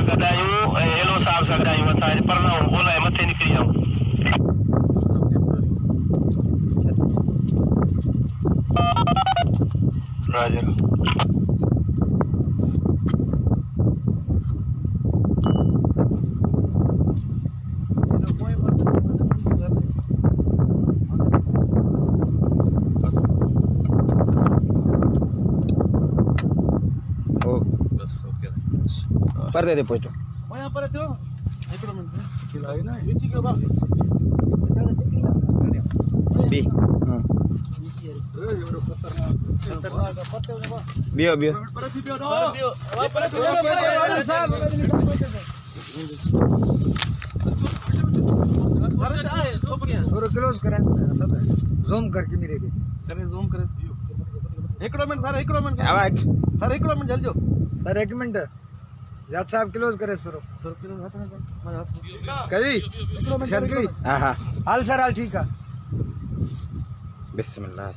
कदायूं yellow साहब सां कदायूं असां पर ना बोला मथे निकरी आऊं राजर पर दे पोचो यहाँ पर थियो हिकिड़ो मिंट खिलाए ना विची के बा बी बियो बियो पर थी पियो पर साहब थोड़ा क्लोज करें ज़ूम करके मेरे के करे ज़ूम करे हिकिड़ो मिंट आवाज सर हिकिड़ो मिंट जल्दी सर 1 मिनट याद साहब क्लोज करे सर करी सर की हां हां हाल सर हाल ठीक है बिस्मिल्लाह